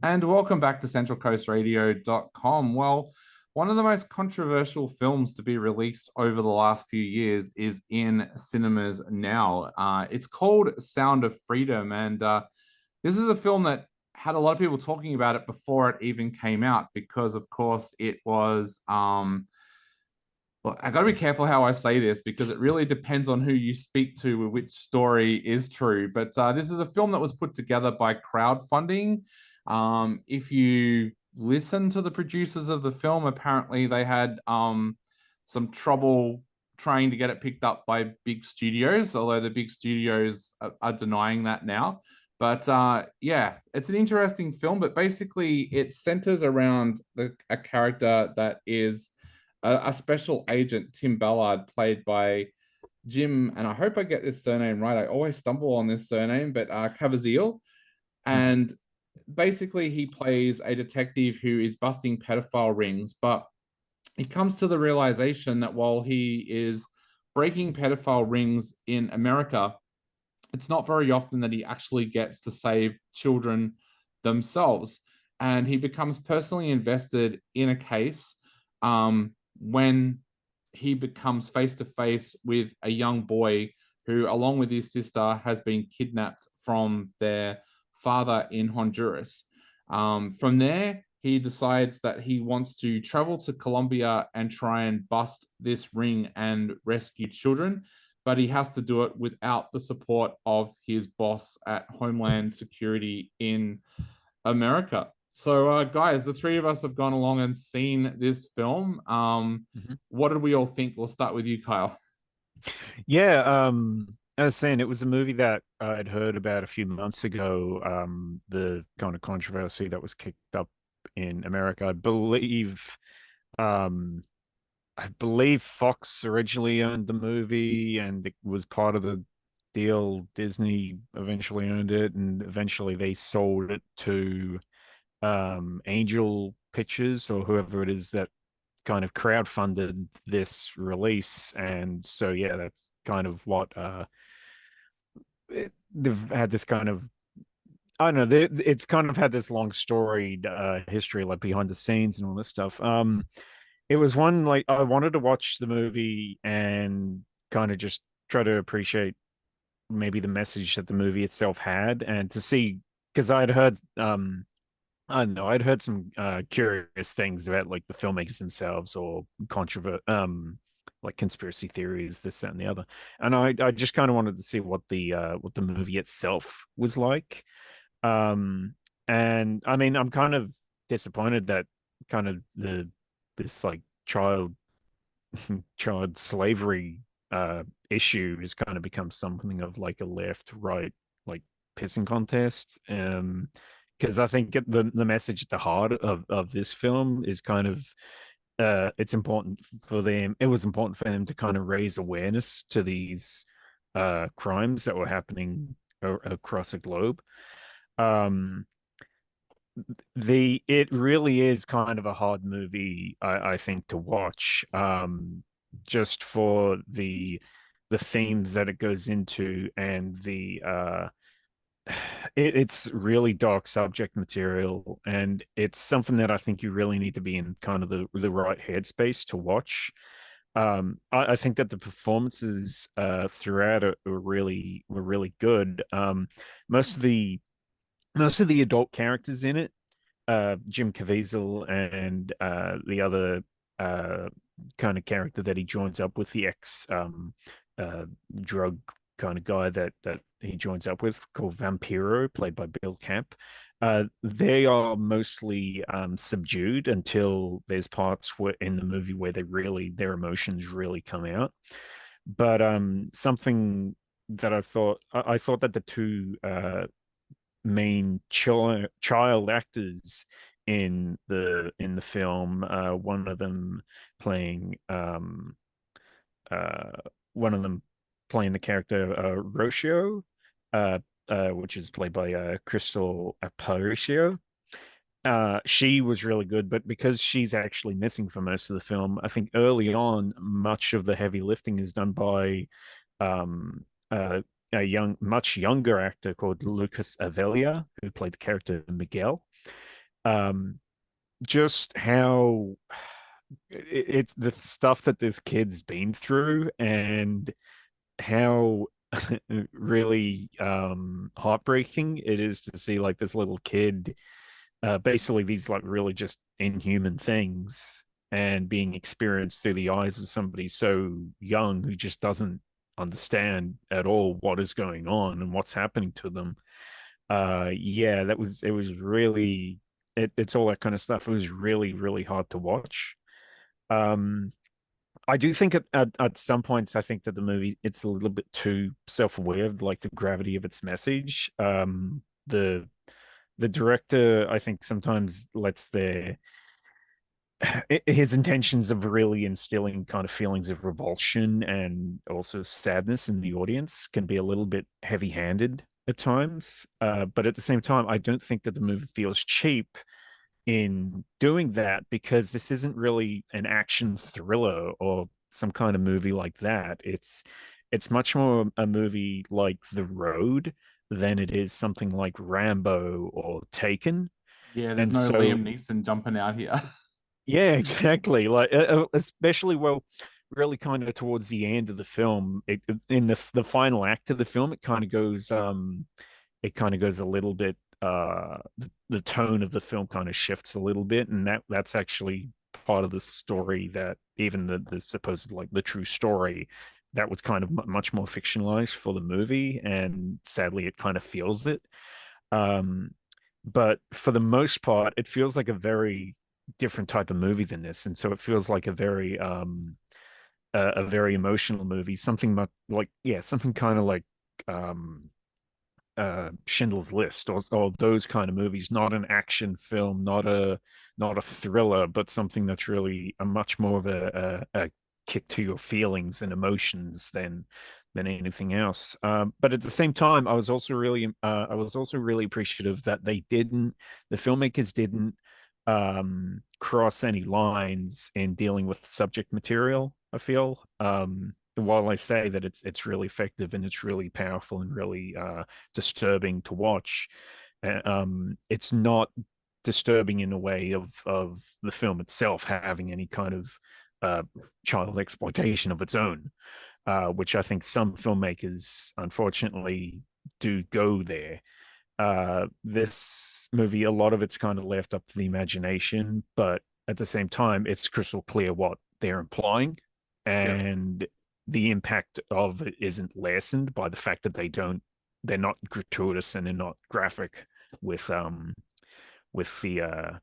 And welcome back to centralcoastradio.com. Well, one of the most controversial films to be released over the last few years is in cinemas now. It's called Sound of Freedom. And this is a film that had a lot of people talking about it before it even came out because, of course, it was. Well, I got to be careful how I say this because it really depends on who you speak to with which story is true. But this is a film that was put together by crowdfunding. If you listen to the producers of the film, apparently they had some trouble trying to get it picked up by big studios, although the big studios are denying that now. But yeah, it's an interesting film, but basically it centers around a character that is a special agent, Tim Ballard, played by Jim, and I hope I get this surname right. I always stumble on this surname, but Caviezel. Mhm. And basically, he plays a detective who is busting pedophile rings, but he comes to the realization that while he is breaking pedophile rings in America, it's not very often that he actually gets to save children themselves. And he becomes personally invested in a case when he becomes face to face with a young boy who, along with his sister, has been kidnapped from their father in Honduras. From there, he decides that he wants to travel to Colombia and try and bust this ring and rescue children, but he has to do it without the support of his boss at Homeland Security in America. So, guys, the three of us have gone along and seen this film. Mhm. What did we all think? We'll start with you, Kyle. Yeah, I was saying it was a movie that I'd heard about a few months ago. The kind of controversy that was kicked up in America. Um, I believe Fox originally owned the movie, and it was part of the deal. Disney eventually owned it, and eventually they sold it to Angel Pictures or whoever it is that kind of crowdfunded this release. And so yeah, that's kind of what they've had this kind of, I don't know, it's kind of had this long storied history, like behind the scenes and all this stuff. It was one, like, I wanted to watch the movie and kind of just try to appreciate maybe the message that the movie itself had, and to see, because I'd heard I don't know. I'd heard some curious things about like the filmmakers themselves, or like conspiracy theories, this, that, and the other. And I just kind of wanted to see what the movie itself was like. Um, and I mean, I'm kind of disappointed that kind of the this like child slavery issue has kind of become something of like a left right like pissing contest. Because I think the message at the heart of this film is kind of it's important for them. It was important for them to kind of raise awareness to these crimes that were happening across the globe. Um, the It really is kind of a hard movie, I think, to watch, just for the themes that it goes into, and it's really dark subject material, and it's something that I think you really need to be in kind of the right headspace to watch. I think that the performances throughout it were really good. Most of the most of the adult characters in it, Jim Caviezel and the other uh, kind of character that he joins up with, the ex uh, drug kind of guy that he joins up with, called Vampiro, played by Bill Camp. They are mostly subdued until there's parts in the movie where their emotions really come out. But something that I thought that the two main child actors in the film. One of them playing uh, one of them playing the character Rocio, uh, which is played by Crystal Aparicio. She was really good, but because she's actually missing for most of the film, I think early on, much of the heavy lifting is done by um, uh, much younger actor called Lucas Avelia, who played the character Miguel. Um, just how it's the stuff that this kid's been through and how really heartbreaking it is to see like this little kid basically these like really just inhuman things and being experienced through the eyes of somebody so young who just doesn't understand at all what is going on and what's happening to them. Yeah, it was really it's all that kind of stuff. It was really, really hard to watch. Um, I do think at some points I think that the movie it's a little bit too self-aware of like the gravity of its message. The director I think sometimes lets their his intentions of really instilling kind of feelings of revulsion and also sadness in the audience can be a little bit heavy-handed at times. But at the same time, I don't think that the movie feels cheap in doing that because this isn't really an action thriller or some kind of movie like that. It's much more a movie like The Road than it is something like Rambo or Taken. Yeah, there's And no so Liam Neeson jumping out here. yeah, exactly. Like especially well, really kind of towards the end of the film, in the final act of the film, it kind of goes a little bit the tone of the film kind of shifts a little bit, and that's actually part of the story that even the supposed like the true story that was kind of much more fictionalized for the movie, and sadly it kind of feels it. Um, but for the most part, it feels like a very different type of movie than this, and so it feels like a very emotional movie, something much like yeah, something kind of like um Schindler's List or those kind of movies, not an action film, not a thriller, but something that's really a much more of a kick to your feelings and emotions than anything else. But at the same time, I was also really appreciative that the filmmakers didn't cross any lines in dealing with subject material. I feel while I say that it's really effective and it's really powerful and really disturbing to watch. It's not disturbing in a way of the film itself having any kind of uh, child exploitation of its own, which I think some filmmakers unfortunately do go there. This movie, a lot of it's kind of left up to the imagination, but at the same time, it's crystal clear what they're implying, Yep. and the impact of it isn't lessened by the fact that they're not gratuitous and they're not graphic with with the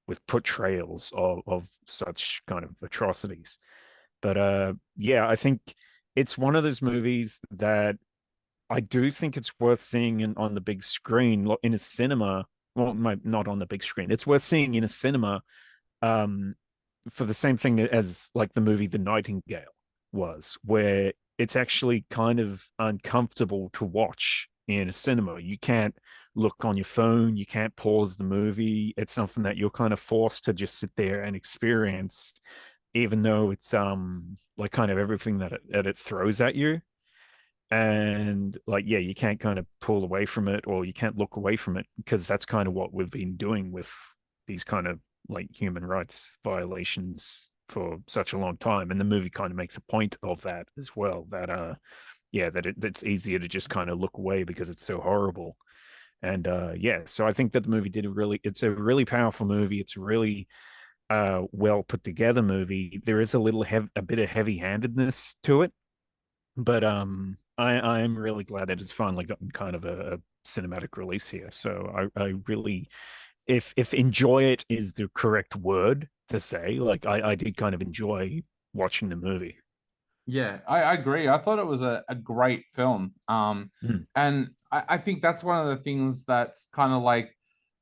with portrayals of such kind of atrocities. But yeah, I think it's one of those movies that I do think it's worth seeing on the big screen in a cinema. Well, not on the big screen. It's worth seeing in a cinema um, for the same thing as like the movie The Nightingale was, where it's actually kind of uncomfortable to watch in a cinema. You can't look on your phone, you can't pause the movie. It's something that you're kind of forced to just sit there and experience, even though it's like kind of everything that it throws at you. And like, yeah, you can't kind of pull away from it or you can't look away from it because that's kind of what we've been doing with these kind of like human rights violations for such a long time. And the movie kind of makes a point of that as well, that yeah, that's easier to just kind of look away because it's so horrible. And yeah, so I think that the movie did it's a really powerful movie. It's a really well put together movie. There is a bit of heavy handedness to it, but I am really glad that it's finally gotten kind of a cinematic release here. So I really, if enjoy it is the correct word to say, like I did kind of enjoy watching the movie. Yeah, I agree. I thought it was a great film. Mm, And I think that's one of the things that's kind of like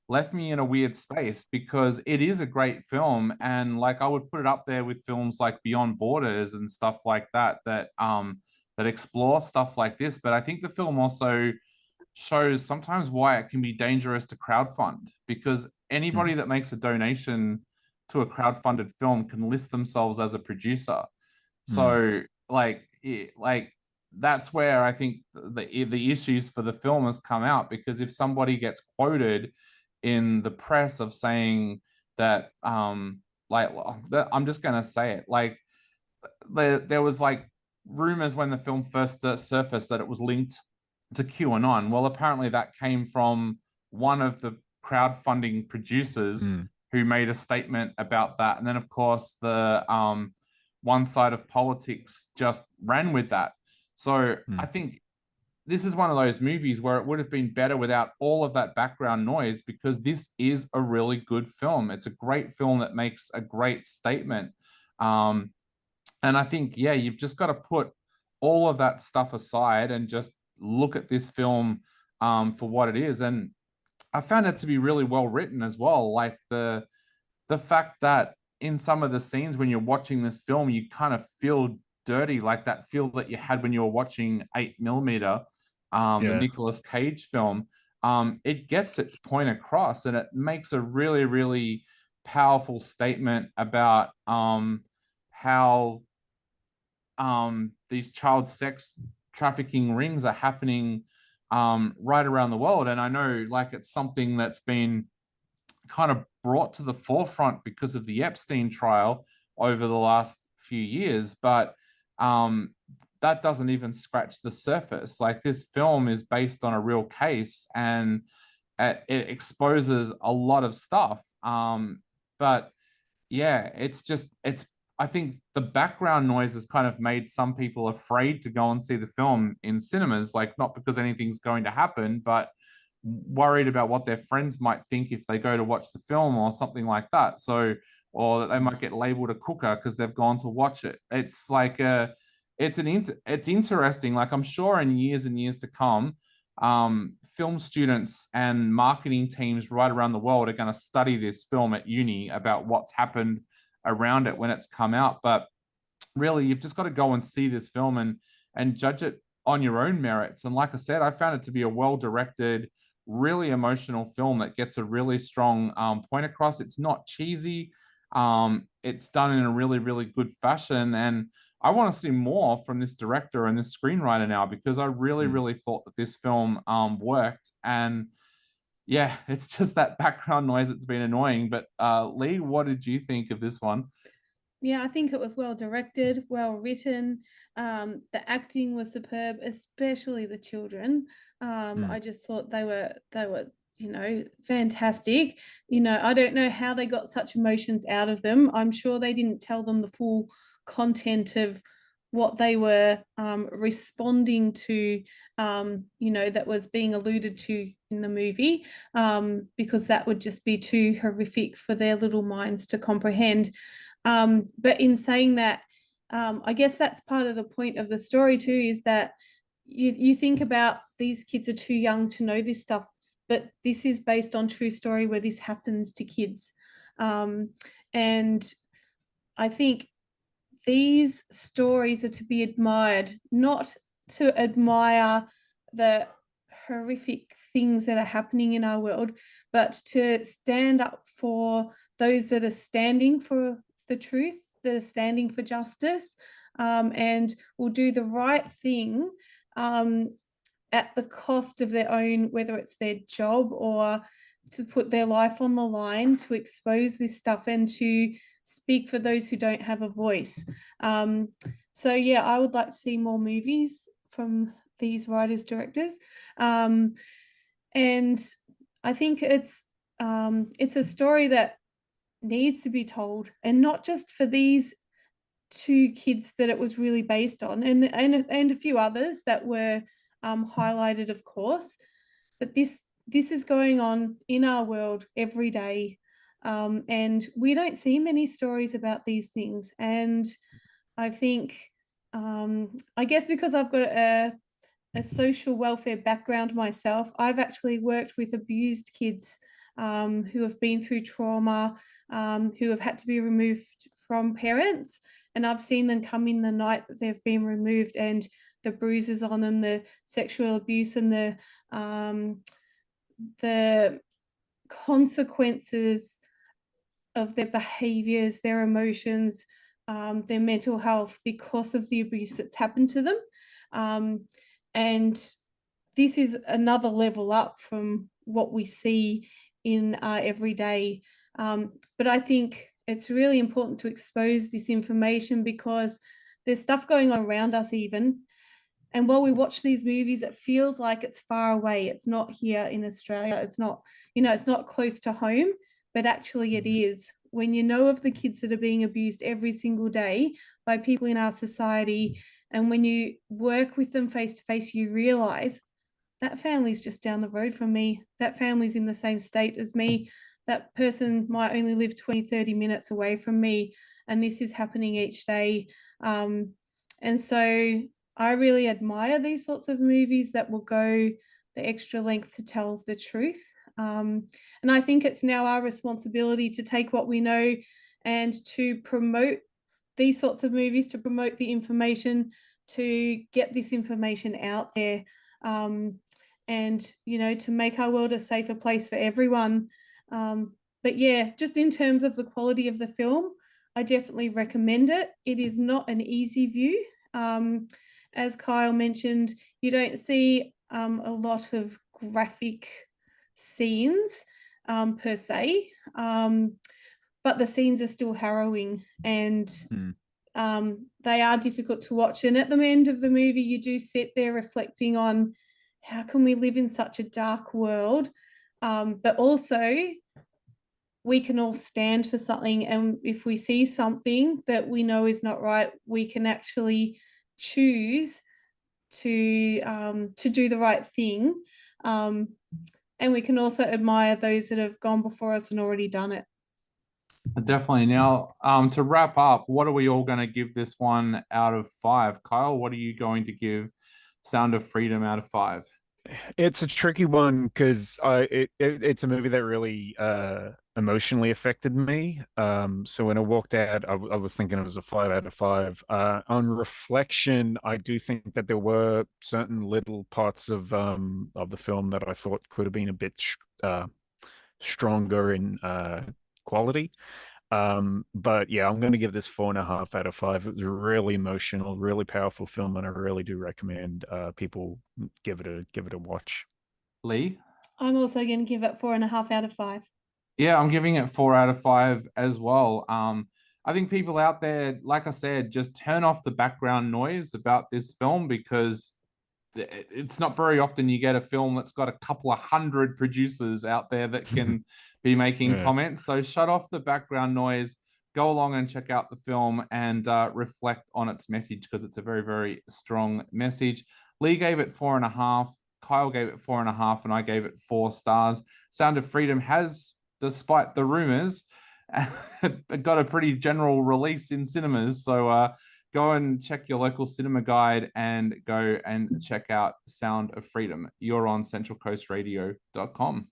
left me in a weird space because it is a great film. And like I would put it up there with films like Beyond Borders and stuff like that, that explore stuff like this. But I think the film also shows sometimes why it can be dangerous to crowdfund because mm, anybody that makes a donation to a crowdfunded film can list themselves as a producer. mm, So like that's where I think the issues for the film has come out because if somebody gets quoted in the press of saying that like I'm just gonna say it, like there was like rumors when the film first surfaced that it was linked to QAnon. Well, apparently that came from one of the crowdfunding producers Mm, who made a statement about that. And then, of course, the one side of politics just ran with that. So I mm. think this is one of those movies where it would have been better without all of that background noise, because this is a really good film. It's a great film that makes a great statement. Um, and I think, yeah, you've just got to put all of that stuff aside and just look at this film for what it is. And I found it to be really well written as well. Like the fact that in some of the scenes when you're watching this film, you kind of feel dirty, like that feel that you had when you were watching 8mm, the Yeah. Nicolas Cage film. It gets its point across, and it makes a really, really powerful statement about how these child sex trafficking rings are happening right around the world. And I know, like, it's something that's been kind of brought to the forefront because of the Epstein trial over the last few years, but um, that doesn't even scratch the surface. Like, this film is based on a real case, and it exposes a lot of stuff. But yeah, it's I think the background noise has kind of made some people afraid to go and see the film in cinemas, like not because anything's going to happen, but worried about what their friends might think if they go to watch the film or something like that. So, or that they Mm. might get labeled a cooker because they've gone to watch it. It's like it's interesting. Like, I'm sure in years and years to come, film students and marketing teams right around the world are going to study this film at uni about what's happened around it when it's come out. But really, you've just got to go and see this film and judge it on your own merits. And like I said, I found it to be a well directed, really emotional film that gets a really strong point across. It's not cheesy. It's done in a really, really good fashion. And I want to see more from this director and this screenwriter now, because I really, Mm. really thought that this film worked. And yeah, it's just that background noise that's been annoying. But Lee, what did you think of this one? Yeah, I think it was well directed, well written. The acting was superb, especially the children. Mm. I just thought they were fantastic. I don't know how they got such emotions out of them. I'm sure they didn't tell them the full content of what they were responding to, that was being alluded to in the movie, because that would just be too horrific for their little minds to comprehend. But in saying that, I guess that's part of the point of the story too, is that you think about these kids are too young to know this stuff, but this is based on true story where this happens to kids. And I think these stories are to be admired, not to admire the horrific things that are happening in our world, but to stand up for those that are standing for the truth, that are standing for justice, and will do the right thing, at the cost of their own, whether it's their job or to put their life on the line to expose this stuff and to speak for those who don't have a voice. So yeah, I would like to see more movies from these writers, directors. And I think it's a story that needs to be told, and not just for these two kids that it was really based on, and a few others that were highlighted, of course. But this is going on in our world every day, and we don't see many stories about these things. And I think, I guess because I've got a social welfare background myself, I've actually worked with abused kids who have been through trauma, who have had to be removed from parents. And I've seen them come in the night that they've been removed, and the bruises on them, the sexual abuse, and the consequences of their behaviors, their emotions, their mental health because of the abuse that's happened to them. And this is another level up from what we see in our everyday. But I think it's really important to expose this information because there's stuff going on around us even. And while we watch these movies, it feels like it's far away. It's not here in Australia. It's not, it's not close to home, but actually it is. When you know of the kids that are being abused every single day by people in our society, and when you work with them face to face, you realize that family's just down the road from me. That family's in the same state as me. That person might only live 20, 30 minutes away from me. And this is happening each day. And so I really admire these sorts of movies that will go the extra length to tell the truth. And I think it's now our responsibility to take what we know and to promote these sorts of movies, to promote the information, to get this information out there, and, to make our world a safer place for everyone. But yeah, just in terms of the quality of the film, I definitely recommend it. It is not an easy view. As Kyle mentioned, you don't see a lot of graphic scenes per se, but the scenes are still harrowing and they are difficult to watch. And at the end of the movie, you do sit there reflecting on how can we live in such a dark world, but also we can all stand for something. And if we see something that we know is not right, we can actually choose to do the right thing. And we can also admire those that have gone before us and already done it. Definitely. Now, to wrap up, what are we all going to give this one out of 5? Kyle, what are you going to give Sound of Freedom out of 5? It's a tricky one because it's a movie that really emotionally affected me. So when I walked out, I was thinking it was a 5 out of 5. On reflection, I do think that there were certain little parts of the film that I thought could have been a bit stronger in quality. But yeah, I'm going to give this 4.5 out of 5. It was a really emotional, really powerful film, and I really do recommend people give it a watch. Lee? I'm also going to give it 4.5 out of 5. Yeah, I'm giving it 4 out of 5 as well. I think people out there, like I said, just turn off the background noise about this film because it's not very often you get a film that's got a couple of hundred producers out there that can be making comments. So shut off the background noise, go along and check out the film and reflect on its message because it's a very, very strong message. Lee gave it 4.5. Kyle gave it 4.5, and I gave it 4 stars. Sound of Freedom has, despite the rumors, got a pretty general release in cinemas. So go and check your local cinema guide and go and check out Sound of Freedom. You're on centralcoastradio.com.